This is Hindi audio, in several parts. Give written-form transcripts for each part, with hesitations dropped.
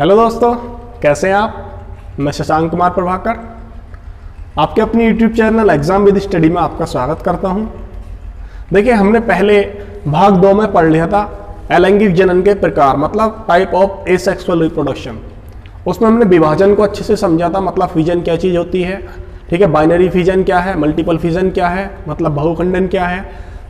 हेलो दोस्तों, कैसे हैं आप। मैं शशांक कुमार प्रभाकर आपके अपनी YouTube channel exam with study में आपका स्वागत करता हूं। देखिए, हमने पहले भाग 2 में पढ़ लिया था अलैंगिक जनन के प्रकार, मतलब टाइप ऑफ एसेक्सुअल रिप्रोडक्शन। उसमें हमने विभाजन को अच्छे से समझा था, मतलब फिजन क्या चीज़ होती है, ठीक है। बाइनरी फिजन क्या है, मल्टीपल फिजन क्या है, मतलब बहुखंडन क्या है,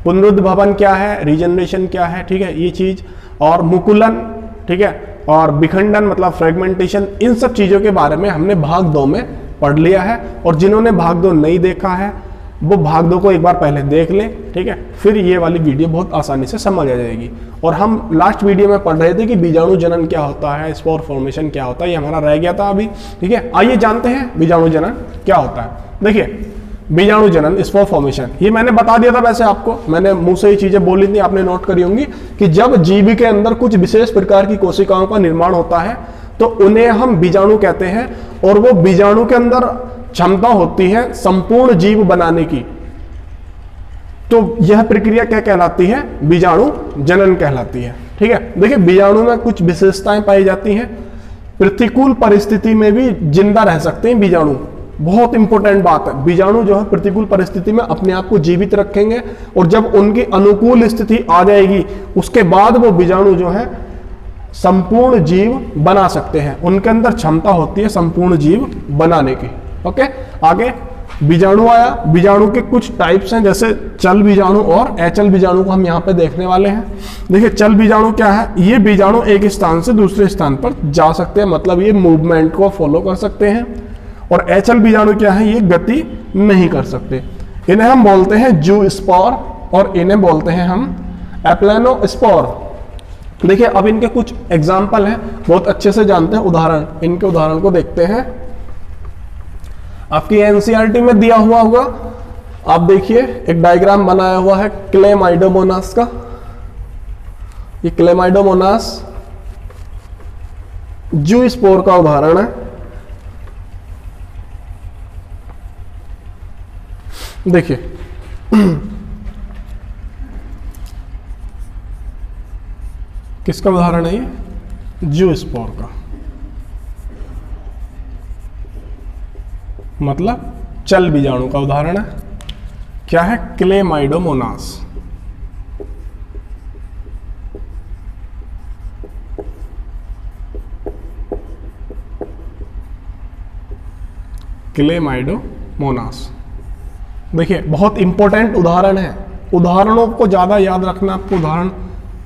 पुनरुद्भवन क्या है, रीजनरेशन क्या है, ठीक है, ये चीज़। और मुकुलन, ठीक है, और विखंडन मतलब फ्रेगमेंटेशन, इन सब चीज़ों के बारे में हमने भाग 2 में पढ़ लिया है। और जिन्होंने भाग 2 नहीं देखा है वो भाग 2 को एक बार पहले देख लें, ठीक है, फिर ये वाली वीडियो बहुत आसानी से समझ आ जाएगी। और हम लास्ट वीडियो में पढ़ रहे थे कि बीजाणु जनन क्या होता है, स्पोर फॉर्मेशन क्या होता है, ये हमारा रह गया था अभी, ठीक है। आइए जानते हैं बीजाणु जनन क्या होता है। देखिए, बीजाणु जनन, स्पोर फॉर्मेशन, ये मैंने बता दिया था, वैसे आपको मैंने मुंह से ही चीजें बोली थी, आपने नोट करी होंगी कि जब जीव के अंदर कुछ विशेष प्रकार की कोशिकाओं का निर्माण होता है तो उन्हें हम बीजाणु कहते हैं। और वो बीजाणु के अंदर क्षमता होती है संपूर्ण जीव बनाने की, तो यह प्रक्रिया क्या कहलाती है, बीजाणु जनन कहलाती है, ठीक है। देखिए, बीजाणु में कुछ विशेषताएं पाई जाती हैं। प्रतिकूल परिस्थिति में भी जिंदा रह सकते हैं बीजाणु, बहुत इंपॉर्टेंट बात है। बीजाणु जो है प्रतिकूल परिस्थिति में अपने आप को जीवित रखेंगे, और जब उनकी अनुकूल स्थिति आ जाएगी उसके बाद वो बीजाणु जो है संपूर्ण जीव बना सकते हैं। उनके अंदर क्षमता होती है संपूर्ण जीव बनाने की। ओके, आगे बीजाणु आया। बीजाणु के कुछ टाइप्स हैं, जैसे चल बीजाणु और अचल बीजाणु को हम यहाँ पे देखने वाले हैं। देखिए, चल बीजाणु क्या है, ये बीजाणु एक स्थान से दूसरे स्थान पर जा सकते हैं, मतलब ये मूवमेंट को फॉलो कर सकते हैं। और अचल बीजाणु क्या है, ये गति नहीं कर सकते। इन्हें हम बोलते हैं जूस्पोर और इन्हें बोलते हैं हम एप्लेनोस्पोर। देखिए, अब इनके कुछ एग्जाम्पल हैं, बहुत अच्छे से जानते हैं, उदाहरण, इनके उदाहरण को देखते हैं। आपकी एनसीईआरटी में दिया हुआ होगा, आप देखिए एक डायग्राम बनाया हुआ है क्लेमाइडोमोनास का। ये क्लेमाइडोमोनास जूस्पोर का उदाहरण है। देखिए, किसका उदाहरण है ये, जूस्पोर का, मतलब चल बीजाणु का उदाहरण है। क्या है, क्लेमाइडोमोनास। क्लेमाइडोमोनास, देखिए बहुत इंपॉर्टेंट उदाहरण है। उदाहरणों को ज़्यादा याद रखना, आपको उदाहरण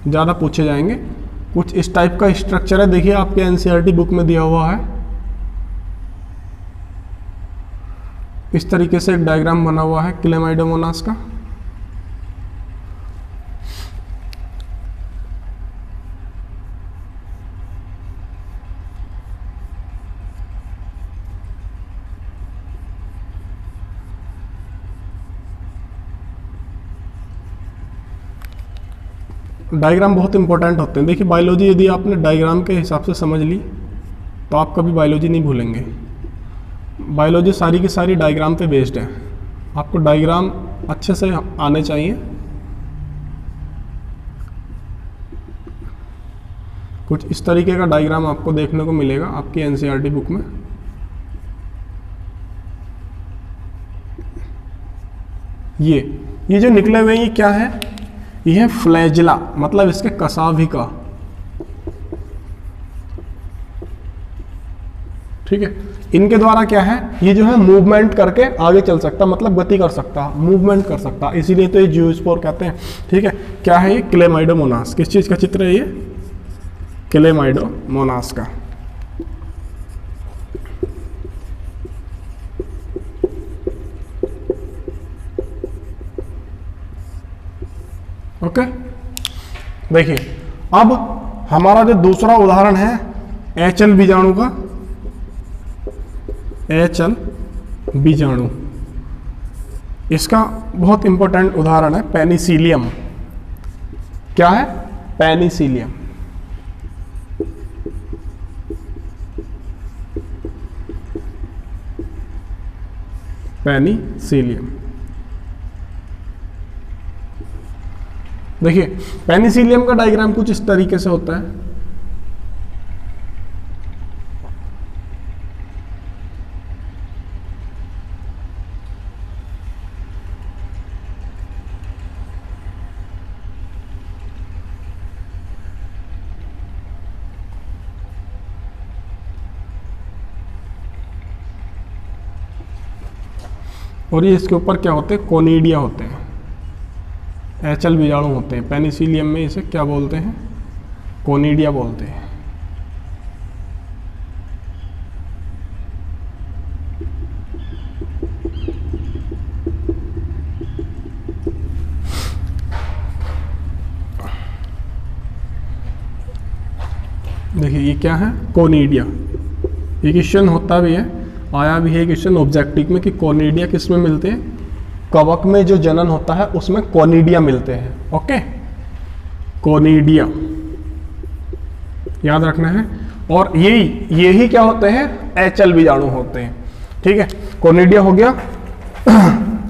ज़्यादा पूछे जाएंगे। कुछ इस टाइप का स्ट्रक्चर है, देखिए आपके एनसीईआरटी बुक में दिया हुआ है। इस तरीके से एक डायग्राम बना हुआ है क्लेमाइडोमोनास का। डायग्राम बहुत इंपॉर्टेंट होते हैं। देखिए, बायोलॉजी यदि आपने डायग्राम के हिसाब से समझ ली तो आप कभी बायोलॉजी नहीं भूलेंगे। बायोलॉजी सारी की सारी डायग्राम पे बेस्ड है। आपको डायग्राम अच्छे से आने चाहिए। कुछ इस तरीके का डायग्राम आपको देखने को मिलेगा आपकी एनसीईआरटी बुक में। ये जो निकले हुए ये क्या है, ये है फ्लैजिला, मतलब इसके कसाभिका, ठीक है। इनके द्वारा क्या है, ये जो है मूवमेंट करके आगे चल सकता, मतलब गति कर सकता, मूवमेंट कर सकता, इसीलिए तो ये जूस्पोर कहते हैं, ठीक है। क्या है ये, क्लेमाइडोमोनास। किस चीज का चित्र है ये, क्लेमाइडोमोनास का। ओके, देखिए अब हमारा जो दूसरा उदाहरण है एचल बीजाणु का। एचल बीजाणु, इसका बहुत इंपॉर्टेंट उदाहरण है पेनिसिलियम। क्या है, पेनिसिलियम। पेनिसिलियम, देखिए पेनिसिलियम का डायग्राम कुछ इस तरीके से होता है। और ये इसके ऊपर क्या होते हैं, कोनिडिया होते हैं, एचएल बीजाणु होते हैं। पेनिसिलियम में इसे क्या बोलते हैं, कोनिडिया बोलते हैं। देखिए ये क्या है, कोनिडिया। ये क्वेश्चन होता भी है, आया भी है क्वेश्चन ऑब्जेक्टिव में कि कोनिडिया किस में मिलते हैं, कवक में जो जनन होता है उसमें कोनिडिया मिलते हैं। ओके, कोनिडिया याद रखना है। और यही क्या होते हैं, एचएल बीजाणु होते हैं। ठीक है, कोनिडिया हो गया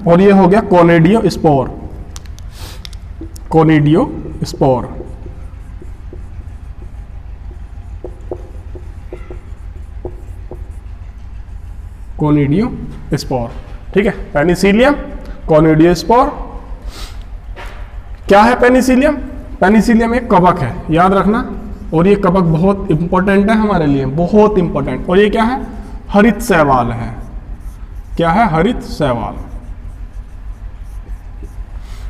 और ये हो गया कोनिडियो स्पोर, कोनिडियो स्पोर। कोनिडियो स्पोर। ठीक है, पेनिसिलियम, कोनिडियो स्पोर। क्या है पेनिसिलियम, पेनिसिलियम एक कवक है, याद रखना। और ये कवक बहुत इंपॉर्टेंट है हमारे लिए, बहुत इंपॉर्टेंट। और ये क्या है, हरित शैवाल है। क्या है, हरित शैवाल।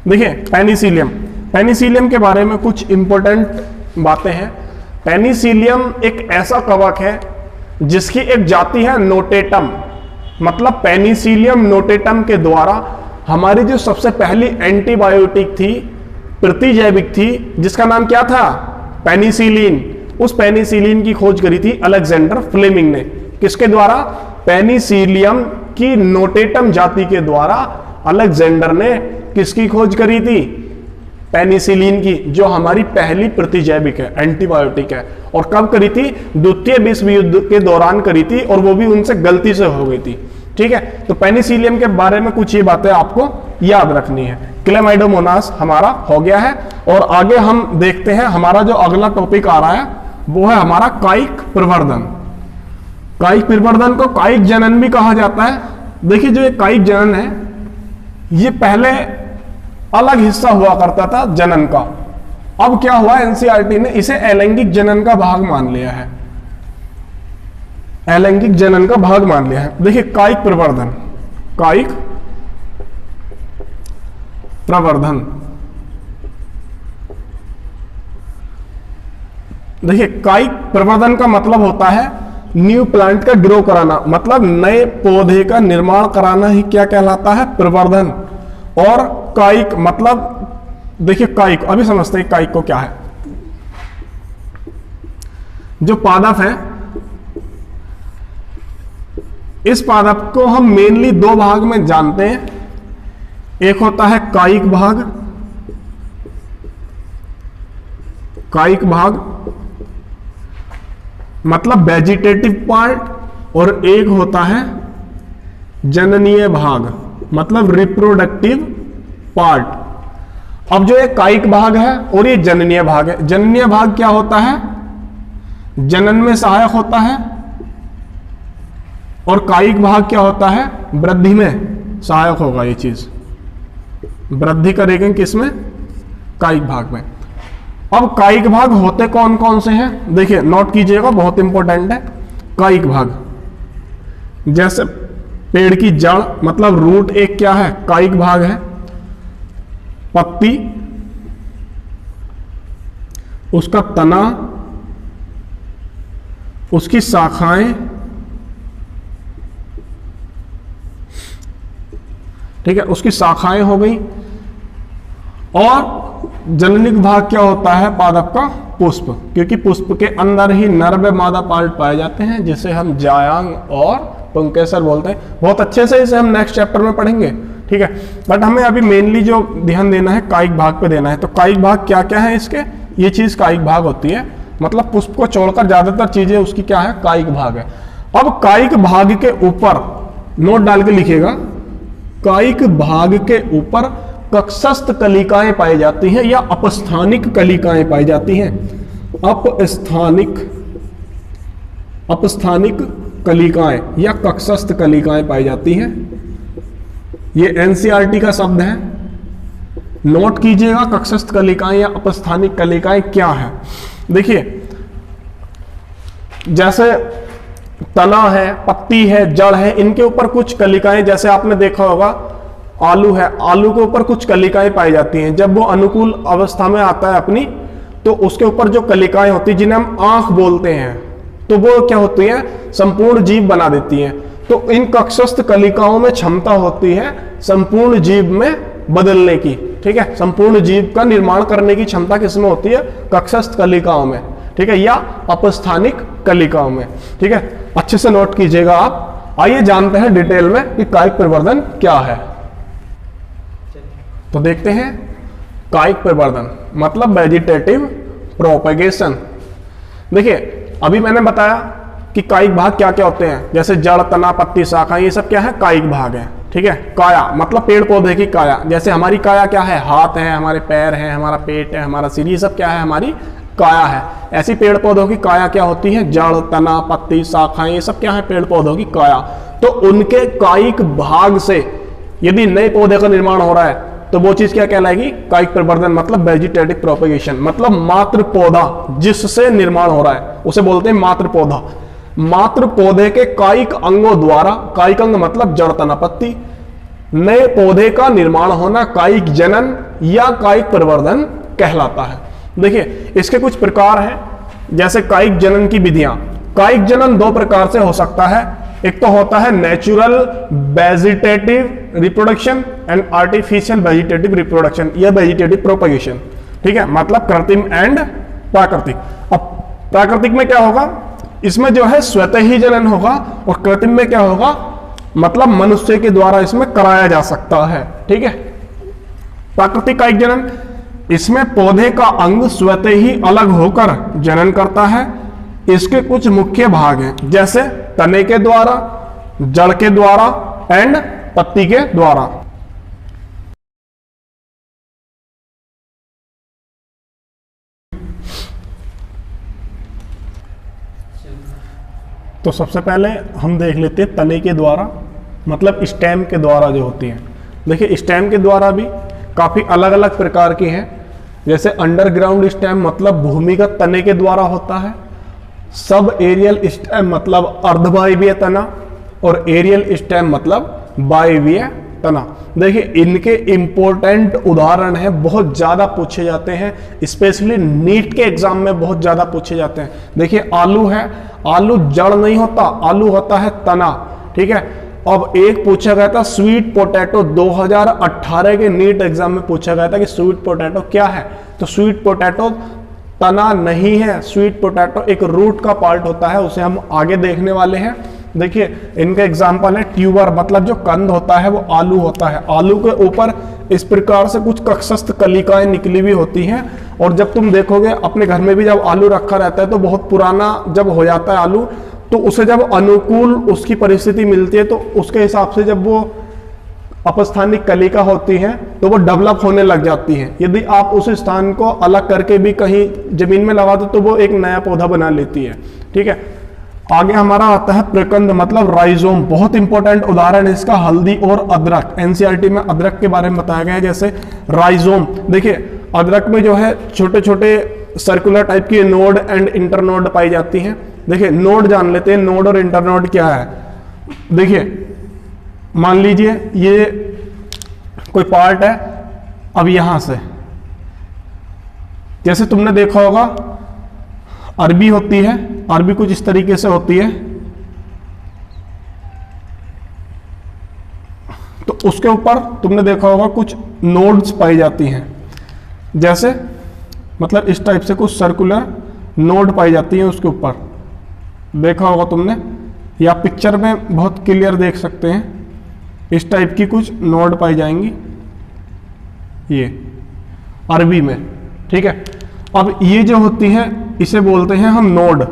देखिए पेनिसिलियम, पेनिसिलियम के बारे में कुछ इंपॉर्टेंट बातें हैं। पेनिसिलियम एक ऐसा कवक है जिसकी एक जाति है नोटेटम, मतलब पेनिसिलियम नोटेटम के द्वारा हमारी जो सबसे पहली एंटीबायोटिक थी, प्रतिजैविक थी, जिसका नाम क्या था, पेनिसिलिन। उस पेनिसिलिन की खोज करी थी अलेक्जेंडर फ्लेमिंग ने। किसके द्वारा, पेनिसिलियम की नोटेटम जाति के द्वारा अलेक्जेंडर ने किसकी खोज करी थी, पेनिसिलिन की, जो हमारी पहली प्रतिजैविक है, एंटीबायोटिक है। और कब करी थी, द्वितीय विश्व युद्ध के दौरान करी थी, और वो भी उनसे गलती से हो गई थी। ठीक है, तो पेनिसिलियम के बारे में कुछ ये बातें आपको याद रखनी है। क्लेमाइडोमोनास हमारा हो गया है। और आगे हम देखते हैं, हमारा जो अगला टॉपिक आ रहा है वो है हमारा कायिक प्रवर्धन। कायिक प्रवर्धन को कायिक जनन भी कहा जाता है। देखिए जो ये कायिक जनन है, ये पहले अलग हिस्सा हुआ करता था जनन का। अब क्या हुआ, एनसीईआरटी ने इसे अलैंगिक जनन का भाग मान लिया है, अलैंगिक जनन का भाग मान लिया है। देखिए कायिक प्रवर्धन, कायिक प्रवर्धन। देखिए कायिक प्रवर्धन का मतलब होता है न्यू प्लांट का ग्रो कराना, मतलब नए पौधे का निर्माण कराना ही क्या कहलाता है, प्रवर्धन। और कायिक मतलब, देखिए कायिक अभी समझते हैं कायिक को क्या है। जो पादप है, इस पादप को हम मेनली दो भाग में जानते हैं। एक होता है कायिक भाग, कायिक भाग मतलब वेजिटेटिव पार्ट, और एक होता है जननीय भाग मतलब रिप्रोडक्टिव पार्ट। अब जो एक कायिक भाग है और ये जननीय भाग है। जननीय भाग क्या होता है, जनन में सहायक होता है, और कायिक भाग क्या होता है, वृद्धि में सहायक होगा। ये चीज वृद्धि करेंगे किसमें, कायिक भाग में। अब कायिक भाग होते कौन कौन से हैं, देखिए नोट कीजिएगा, बहुत इंपॉर्टेंट है। कायिक भाग जैसे पेड़ की जड़ मतलब रूट एक क्या है, कायिक भाग है। पत्ती, उसका तना, उसकी शाखाएं, ठीक है, उसकी शाखाएं हो गई। और जननिक भाग क्या होता है, पादप का पुष्प, क्योंकि पुष्प के अंदर ही नर व मादा पार्ट पाए जाते हैं, जिसे हम जायांग और पुंकेसर बोलते हैं। बहुत अच्छे से इसे हम नेक्स्ट चैप्टर में पढ़ेंगे, ठीक है। बट हमें अभी मेनली जो ध्यान देना है कायिक भाग पे देना है। तो कायिक भाग क्या क्या है इसके, ये चीज कायिक भाग होती है, मतलब पुष्प को छोड़कर ज्यादातर चीजें उसकी क्या है, कायिक भाग है। अब कायिक भाग के ऊपर नोट डाल के लिखिएगा, कायिक भाग के ऊपर कक्षस्थ कलिकाएं पाई जाती हैं या अपस्थानिक कलिकाएं पाई जाती हैं। अपस्थानिक कलिकाएं या कक्षस्थ कलिकाएं पाई जाती हैं। ये एनसीईआरटी का शब्द है, नोट कीजिएगा। कक्षस्थ कलिकाएं या अपस्थानिक कलिकाएं क्या है। देखिए जैसे तना है, पत्ती है, जड़ है, इनके ऊपर कुछ कलिकाएं, जैसे आपने देखा होगा आलू है, आलू के ऊपर कुछ कलिकाएं पाई जाती हैं। जब वो अनुकूल अवस्था में आता है अपनी, तो उसके ऊपर जो कलिकाएं होती हैं जिन्हें हम आंख बोलते हैं, तो वो क्या होती है, संपूर्ण जीव बना देती हैं। तो इन कक्षस्थ कलिकाओं में क्षमता होती है संपूर्ण जीव में बदलने की, ठीक है। संपूर्ण जीव का निर्माण करने की क्षमता किसमें होती है, कक्षस्थ कलिकाओं में, ठीक है, या अपस्थानिक कलिकाओं में, ठीक है। अच्छे से नोट कीजिएगा आप। आइए जानते हैं डिटेल में कि कायिक प्रवर्धन क्या है। तो देखते हैं कायिक प्रवर्धन मतलब वेजिटेटिव प्रोपेगेशन। देखिए अभी मैंने बताया कि कायिक भाग क्या क्या होते हैं, जैसे जड़, तना, पत्ती, शाखा, ये सब क्या है, कायिक भाग है, ठीक है। काया मतलब पेड़ पौधे की काया, जैसे हमारी काया क्या है, हाथ है, हमारे पैर है, हमारा पेट है, हमारा सिर, ये सब क्या है, हमारी काया है। ऐसी पेड़ पौधों की काया क्या होती है, जड़, तना, पत्ती, शाखाएं, ये सब क्या है, पेड़ पौधों की काया। तो उनके कायिक भाग से यदि नए पौधे का निर्माण हो रहा है तो वो चीज क्या कहलाएगी, कायिक प्रवर्धन मतलब वेजिटेटिव प्रोपेगेशन, मतलब मात्र पौधा जिससे निर्माण हो रहा है उसे बोलते हैं मात्र पौधा। मात्र पौधे के कायिक अंगों द्वारा, कायिक अंग मतलब जड़, तना, पत्ती, नए पौधे का निर्माण होना कायिक जनन या कायिक प्रवर्धन कहलाता है। देखिए इसके कुछ प्रकार हैं, जैसे कायिक जनन की विधियां। कायिक जनन दो प्रकार से हो सकता है, एक तो होता है natural vegetative reproduction and artificial vegetative reproduction या वेजिटेटिव प्रोपेगेशन, ठीक है, मतलब कृत्रिम एंड प्राकृतिक। अब प्राकृतिक में क्या होगा, इसमें जो है स्वतः ही जनन होगा, और कृत्रिम में क्या होगा, मतलब मनुष्य के द्वारा इसमें कराया जा सकता है, ठीक है। प्राकृतिक कायिक जनन, इसमें पौधे का अंग स्वतः ही अलग होकर जनन करता है। इसके कुछ मुख्य भाग हैं, जैसे तने के द्वारा, जड़ के द्वारा एंड पत्ती के द्वारा। तो सबसे पहले हम देख लेते हैं तने के द्वारा, मतलब स्टेम के द्वारा जो होती है। देखिए स्टेम के द्वारा भी काफी अलग अलग प्रकार की हैं, जैसे अंडरग्राउंड स्टेम मतलब भूमिगत तने के द्वारा होता है, सब एरियल स्टेम मतलब अर्धवायवीय तना, और एरियल स्टेम मतलब वायवीय तना। देखिए इनके इंपॉर्टेंट उदाहरण हैं, बहुत ज्यादा पूछे जाते हैं, स्पेशली नीट के एग्जाम में बहुत ज्यादा पूछे जाते हैं। देखिए आलू है, आलू जड़ नहीं होता, आलू होता है तना, ठीक है। अब एक पूछा गया था स्वीट पोटैटो, 2018 के नीट एग्जाम में पूछा गया था कि स्वीट पोटैटो क्या है, तो स्वीट पोटैटो तना नहीं है, स्वीट पोटैटो एक रूट का पार्ट होता है, उसे हम आगे देखने वाले हैं। देखिए इनका एग्जाम्पल है ट्यूबर, मतलब जो कंद होता है वो आलू होता है, आलू के ऊपर इस प्रकार से कुछ कक्षस्थ कलिकाएं निकली हुई होती हैं, और जब तुम देखोगे अपने घर में भी जब आलू रखा रहता है तो बहुत पुराना जब हो जाता है आलू, तो उसे जब अनुकूल उसकी परिस्थिति मिलती है तो उसके हिसाब से जब वो अपस्थानिक कलिका होती है तो वो डेवलप होने लग जाती है। यदि आप उस स्थान को अलग करके भी कहीं जमीन में लगा दो तो वो एक नया पौधा बना लेती है, ठीक है। आगे हमारा आता है प्रकंद मतलब राइजोम, बहुत इंपॉर्टेंट उदाहरण है इसका हल्दी और अदरक। एनसीईआरटी में अदरक के बारे में बताया गया है, जैसे राइजोम। देखिए अदरक में जो है छोटे छोटे सर्कुलर टाइप की नोड एंड इंटरनोड पाई जाती हैं। देखिए नोड जान लेते हैं, नोड और इंटरनोड क्या है। देखिए मान लीजिए ये कोई पार्ट है, अब यहां से जैसे तुमने देखा होगा अरबी होती है, अरबी कुछ इस तरीके से होती है, तो उसके ऊपर तुमने देखा होगा कुछ नोड्स पाई जाती हैं, जैसे मतलब इस टाइप से कुछ सर्कुलर नोड पाई जाती हैं उसके ऊपर, देखा होगा तुमने, या पिक्चर में बहुत क्लियर देख सकते हैं, इस टाइप की कुछ नोड पाई जाएंगी ये अरबी में, ठीक है। अब ये जो होती है इसे बोलते हैं हम नोड,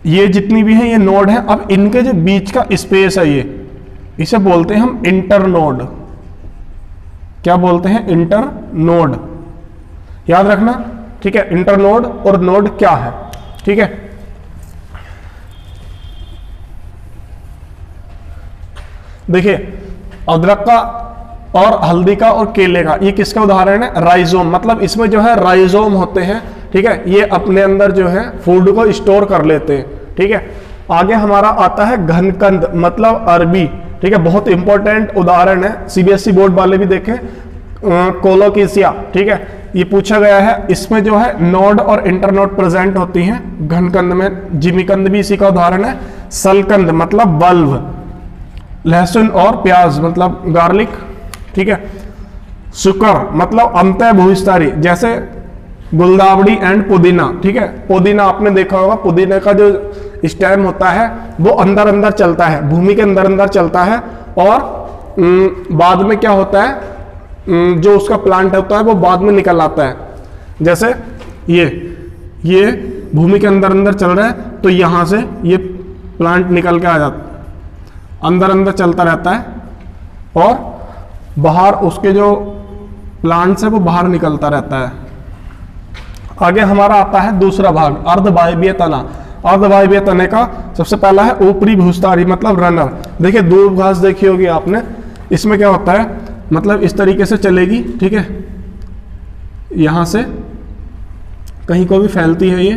ये जितनी भी है ये नोड है। अब इनके जो बीच का स्पेस है ये, इसे बोलते हैं हम इंटरनोड। क्या बोलते हैं? इंटरनोड, याद रखना, ठीक है। इंटरनोड और नोड क्या है, ठीक है। देखिए अदरक का और हल्दी का और केले का, ये किसका उदाहरण है? राइजोम, मतलब इसमें जो है राइजोम होते हैं, ठीक है, ये अपने अंदर जो है फूड को स्टोर कर लेते हैं। ठीक है, आगे हमारा आता है घनकंद मतलब अरबी। ठीक है, बहुत इंपॉर्टेंट उदाहरण है, सीबीएसई बोर्ड वाले भी देखें, कोलोकेसिया। ठीक है, ये पूछा गया है, इसमें जो है नोड और इंटरनोड प्रेजेंट होती हैं घनकंद में। जिमीकंद भी इसी का उदाहरण है। सलकंद मतलब बल्ब, लहसुन और प्याज मतलब गार्लिक। ठीक है, शुकर मतलब अंतः भूविस्तारी, जैसे गुलदावड़ी एंड पुदीना। ठीक है, पुदीना आपने देखा होगा, पुदीना का जो स्टेम होता है वो अंदर अंदर चलता है, भूमि के अंदर अंदर चलता है, और बाद में क्या होता है, जो उसका प्लांट होता है वो बाद में निकल आता है। जैसे ये भूमि के अंदर अंदर चल रहा है, तो यहां से ये प्लांट निकल के आ जाता है, अंदर अंदर चलता रहता है, और बाहर उसके जो प्लांट्स है वो बाहर निकलता रहता है। आगे हमारा आता है दूसरा भाग, अर्धवायवीय तना। अर्धवायवीय तने का सबसे पहला है ऊपरी भूस्तारी मतलब रनर। देखिए दूब घास देखी होगी आपने, इसमें क्या होता है, मतलब इस तरीके से चलेगी। ठीक है, यहां से कहीं को भी फैलती है ये।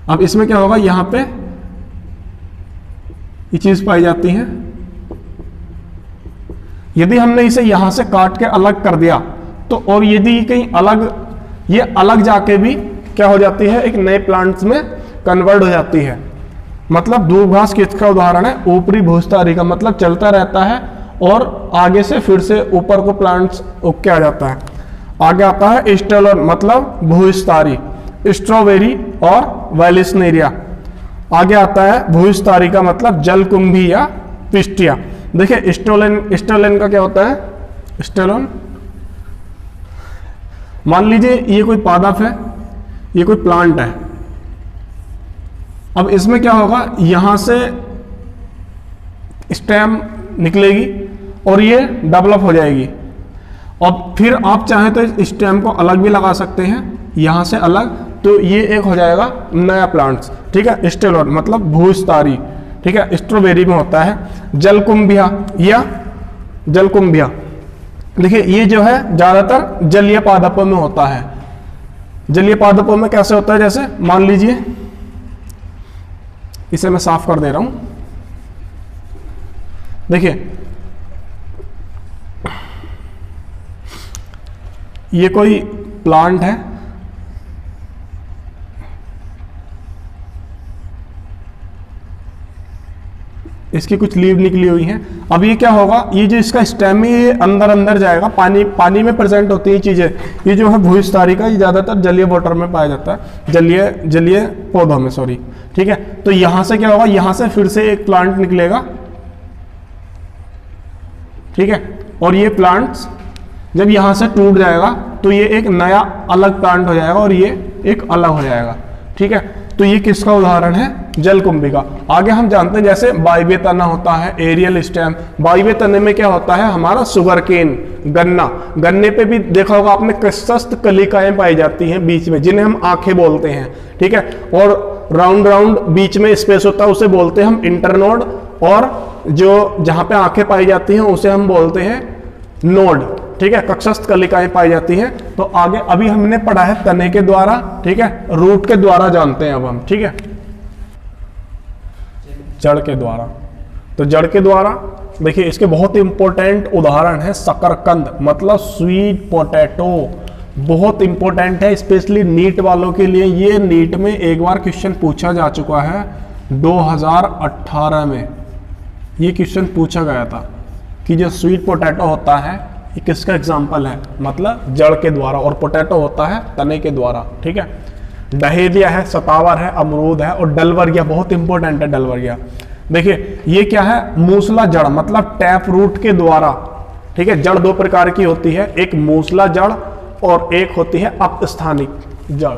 अब इसमें क्या होगा, यहां पे ये चीज पाई जाती है। यदि हमने इसे यहां से काट के अलग कर दिया तो, और यदि कहीं अलग, ये अलग जाके भी क्या हो जाती है, एक नए प्लांट्स में कन्वर्ट हो जाती है। मतलब दूब घास किसका उदाहरण है, ऊपरी भूस्तारी का, मतलब चलता रहता है और आगे से फिर से ऊपर को प्लांट्स उग के आ जाता है। आगे आता है स्टेलोन मतलब भूस्तारी, स्ट्रॉबेरी और वैलिस्नेरिया। आगे आता है भूस्तारी का मतलब जलकुंभी या पिस्टिया। देखिए स्टेलोन का क्या होता है, स्टेलोन मान लीजिए ये कोई पादप है, ये कोई प्लांट है। अब इसमें क्या होगा, यहां से स्टेम निकलेगी और ये डेवलप हो जाएगी। और फिर आप चाहें तो इस स्टेम को अलग भी लगा सकते हैं, यहां से अलग, तो ये एक हो जाएगा नया प्लांट्स। ठीक है, स्टेलोन मतलब भूस्तारी। ठीक है, स्ट्रॉबेरी में होता है जलकुंभिया या जलकुंभिया। देखिए ये जो है ज्यादातर जलीय पादपों में होता है। जलीय पादपों में कैसे होता है, जैसे मान लीजिए इसे मैं साफ कर दे रहा हूं। देखिए ये कोई प्लांट है, इसकी कुछ लीव निकली हुई हैं। अब ये क्या होगा, ये जो इसका स्टेम है ये अंदर अंदर जाएगा, पानी में प्रेजेंट होती है चीजें। ये जो है भूस्तारी का, ये ज्यादातर जलीय वाटर में पाया जाता है, जलीय पौधों में, सॉरी। ठीक है, तो यहां से क्या होगा, यहां से फिर से एक प्लांट निकलेगा। ठीक है, और ये प्लांट्स जब यहां से टूट जाएगा तो ये एक नया अलग प्लांट हो जाएगा और ये एक अलग हो जाएगा। ठीक है, तो ये किसका उदाहरण है, जलकुंभी का। आगे हम जानते हैं जैसे वायवीय तना होता है, एरियल स्टेम। वायवीय तने में क्या होता है, हमारा शुगर केन, गन्ना। गन्ने पे भी देखा होगा आपने कशस्थ कलिकाएं पाई जाती हैं बीच में, जिन्हें हम आंखें बोलते हैं। ठीक है, और राउंड बीच में स्पेस होता है, उसे बोलते हैं हम इंटरनोड, और जो जहां पे आंखें पाई जाती हैं उसे हम बोलते हैं नोड। ठीक है, कक्षस्थ कलिकाएं पाई जाती हैं। तो आगे अभी हमने पढ़ा है तने के द्वारा, ठीक है, रूट के द्वारा जानते हैं अब हम। ठीक है, जड़ के द्वारा। तो जड़ के द्वारा देखिए इसके बहुत इंपॉर्टेंट उदाहरण है शकरकंद मतलब स्वीट पोटैटो। बहुत इंपॉर्टेंट है स्पेशली नीट वालों के लिए। ये नीट में एक बार क्वेश्चन पूछा जा चुका है 2018 में। ये क्वेश्चन पूछा गया था कि जो स्वीट पोटैटो होता है ये किसका एग्जाम्पल है, मतलब जड़ के द्वारा, और पोटैटो होता है तने के द्वारा। ठीक है, डहेलिया है, सतावर है, अमरूद है, और डलवर्गिया बहुत इंपॉर्टेंट है। डलवर्गिया देखिए ये क्या है, मूसला जड़ मतलब टैप रूट के द्वारा। ठीक है, जड़ दो प्रकार की होती है, एक मूसला जड़ और एक होती है अपस्थानिक जड़।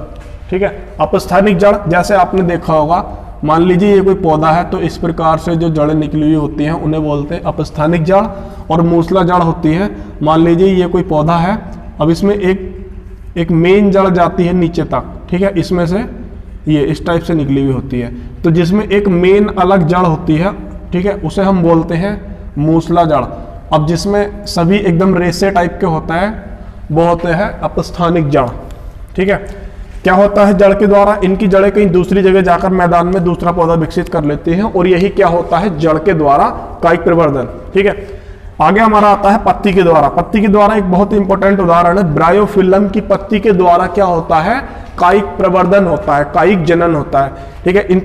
ठीक है, अपस्थानिक जड़ जैसे आपने देखा होगा, मान लीजिए ये कोई पौधा है तो इस प्रकार से जो जड़ें निकली हुई होती हैं उन्हें बोलते हैं अपस्थानिक जड़, और मूसला जड़ होती है। मान लीजिए ये कोई पौधा है, अब इसमें एक मेन जड़ जाती है नीचे तक। ठीक है, इसमें से ये इस टाइप से निकली हुई होती है, तो जिसमें एक मेन अलग जड़ होती है। ठीक है, उसे हम बोलते हैं मूसला जड़। अब जिसमें सभी एकदम रेसे टाइप के होता है वो होते हैं अपस्थानिक जड़। ठीक है, क्या होता है जड़ के द्वारा? इनकी जड़ें कहीं दूसरी जगह जाकर मैदान में दूसरा पौधा विकसित कर लेती हैं, और यही क्या होता है जड़ के द्वारा कायिक प्रवर्धन। ठीक है, आगे हमारा आता है पत्ती के द्वारा। पत्ती के द्वारा एक बहुत इंपॉर्टेंट उदाहरण है ब्रायोफिल्म की पत्ती के द्वारा क्या होता है कायिक प्रवर्धन होता है, कायिक जनन होता है। ठीक है, इन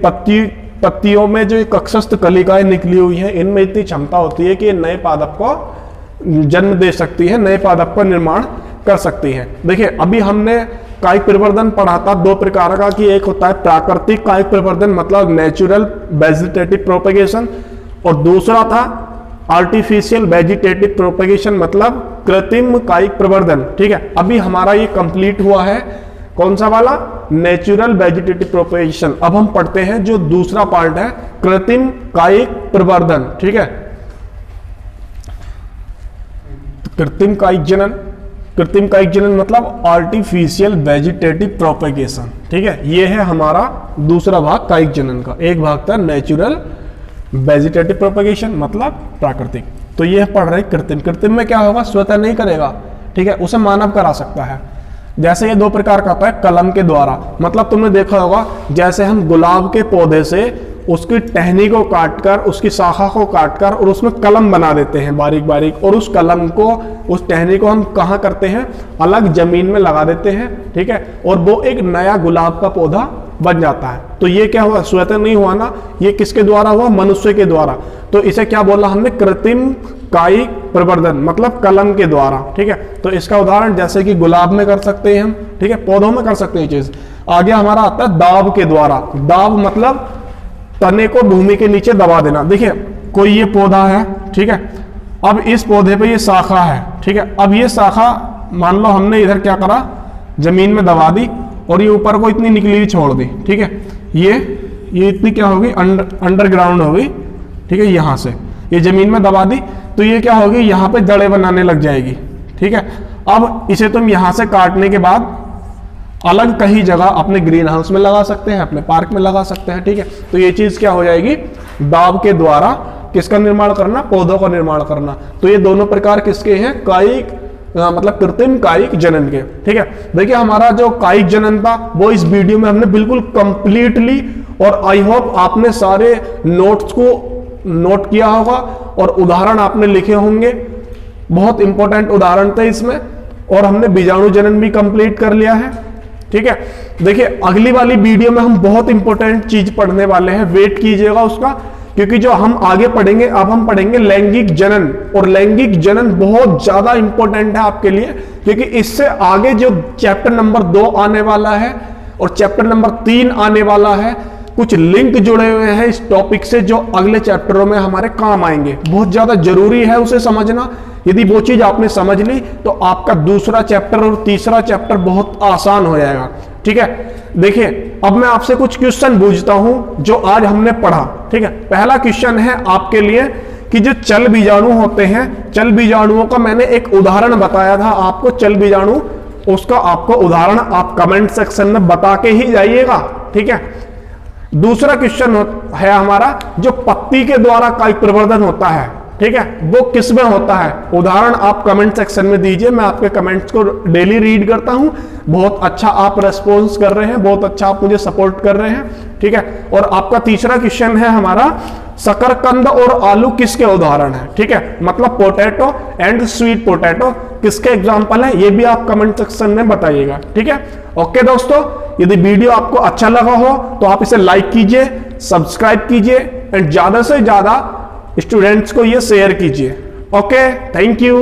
पत्तियों में जो कक्षस्थ कलिकाएं निकली हुई हैं, इनमें इतनी क्षमता होती है कि ये नए पादप को जन्म दे सकती है, नए पादप का निर्माण कर सकती है। देखिए, अभी हमने कायिक प्रवर्धन पढ़ा था दो प्रकार का, कि एक होता है प्राकृतिक कायिक प्रवर्धन मतलब नेचुरल वेजिटेटिव प्रोपेगेशन, और दूसरा था आर्टिफिशियल वेजिटेटिव प्रोपेगेशन मतलब कृत्रिम कायिक प्रवर्धन। ठीक है, अभी हमारा ये कंप्लीट हुआ है कौन सा वाला? Natural vegetative propagation. अब हम पढ़ते हैं जो दूसरा पार्ट है कृत्रिम कायिक प्रवर्धन। ठीक है, कृत्रिम कायिक जनन, कृत्रिम कायिक जनन मतलब आर्टिफिशियल वेजिटेटिव प्रोपेगेशन। ठीक है, ये है हमारा दूसरा भाग कायिक जनन का। एक भाग था नेचुरल वेजिटेटिव प्रोपेगेशन मतलब प्राकृतिक, तो ये पढ़ रहे कृत्रिम। कृत्रिम में क्या होगा? स्वतः नहीं करेगा। ठीक है, उसे मानव करा सकता है। जैसे ये दो प्रकार का होता है कलम के द्वारा, मतलब तुमने देखा होगा जैसे हम गुलाब के पौधे से उसकी टहनी को काटकर, उसकी शाखा को काटकर और उसमें कलम बना देते हैं बारीक बारीक, और उस कलम को, उस टहनी को हम कहाँ करते हैं? अलग जमीन में लगा देते हैं। ठीक है, और वो एक नया गुलाब का पौधा बन जाता है। तो ये क्या हुआ? स्वतः नहीं हुआ ना, ये किसके द्वारा हुआ? मनुष्य के द्वारा। तो इसे क्या बोला हमने? कृत्रिम कायिक प्रवर्धन मतलब कलम के द्वारा। ठीक है, तो इसका उदाहरण जैसे कि गुलाब में कर सकते हैं हम। ठीक है, पौधों में कर सकते हैं चीज। आगे हमारा आता है दाब के द्वारा। दाब मतलब तने को भूमि के नीचे दबा देना। देखिए, कोई ये पौधा है, ठीक है, अब इस पौधे पे ये शाखा है। ठीक है, अब ये शाखा मान लो हमने इधर क्या करा, जमीन में दबा दी, और ये ऊपर को इतनी निकली हुई छोड़ दी। ठीक है, ये इतनी क्या होगी? अंडरग्राउंड हो गई। ठीक है, यहां से ये जमीन में दबा दी, तो ये क्या होगी? यहाँ पे जड़ें बनाने लग जाएगी। ठीक है, अब इसे तुम यहां से काटने के बाद अलग कहीं जगह अपने ग्रीन हाउस में लगा सकते हैं, अपने पार्क में लगा सकते हैं। ठीक है, तो ये चीज क्या हो जाएगी? दाब के द्वारा किसका निर्माण करना? पौधों का निर्माण करना। तो ये दोनों प्रकार किसके हैं? कायिक मतलब कृत्रिम कायिक जनन के। ठीक है, देखिए हमारा जो कायिक जनन था वो इस वीडियो में हमने बिल्कुल कंप्लीटली, और आई होप आपने सारे नोट्स को नोट किया होगा और उदाहरण आपने लिखे होंगे। बहुत इंपॉर्टेंट उदाहरण थे इसमें, और हमने बीजाणु जनन भी कंप्लीट कर लिया है। ठीक है, देखिए अगली वाली वीडियो में हम बहुत इंपॉर्टेंट चीज पढ़ने वाले हैं, वेट कीजिएगा उसका, क्योंकि जो हम आगे पढ़ेंगे, अब हम पढ़ेंगे लैंगिक जनन, और लैंगिक जनन बहुत ज्यादा इंपॉर्टेंट है आपके लिए, क्योंकि इससे आगे जो चैप्टर नंबर 2 आने वाला है और चैप्टर नंबर 3 आने वाला है, कुछ लिंक जुड़े हुए हैं इस टॉपिक से जो अगले चैप्टरों में हमारे काम आएंगे। बहुत ज्यादा जरूरी है उसे समझना। यदि वो चीज आपने समझ ली तो आपका दूसरा चैप्टर और तीसरा चैप्टर बहुत आसान हो जाएगा। ठीक है, देखिए अब मैं आपसे कुछ क्वेश्चन पूछता हूं जो आज हमने पढ़ा। ठीक है, पहला क्वेश्चन है आपके लिए कि जो चल बीजाणु होते हैं, चल बीजाणुओं का मैंने एक उदाहरण बताया था आपको, चल बीजाणु, उसका आपको उदाहरण आप कमेंट सेक्शन में बता के ही जाइएगा। ठीक है, दूसरा क्वेश्चन है हमारा जो पत्ती के द्वारा कायिक प्रवर्धन होता है, ठीक है, वो किस में होता है? उदाहरण आप कमेंट सेक्शन में दीजिए, मैं आपके कमेंट्स को डेली रीड करता हूं। बहुत अच्छा आप रेस्पॉन्स कर रहे हैं, बहुत अच्छा आप मुझे सपोर्ट कर रहे हैं। ठीक है, और आपका तीसरा क्वेश्चन है हमारा शकरकंद और आलू किसके उदाहरण है? ठीक है, मतलब पोटैटो एंड स्वीट पोटैटो किसके एग्जाम्पल है, ये भी आप कमेंट सेक्शन में बताइएगा। ठीक है, ओके दोस्तों, यदि वीडियो आपको अच्छा लगा हो तो आप इसे लाइक कीजिए, सब्सक्राइब कीजिए एंड ज्यादा से ज्यादा स्टूडेंट्स को ये शेयर कीजिए। Okay, thank you.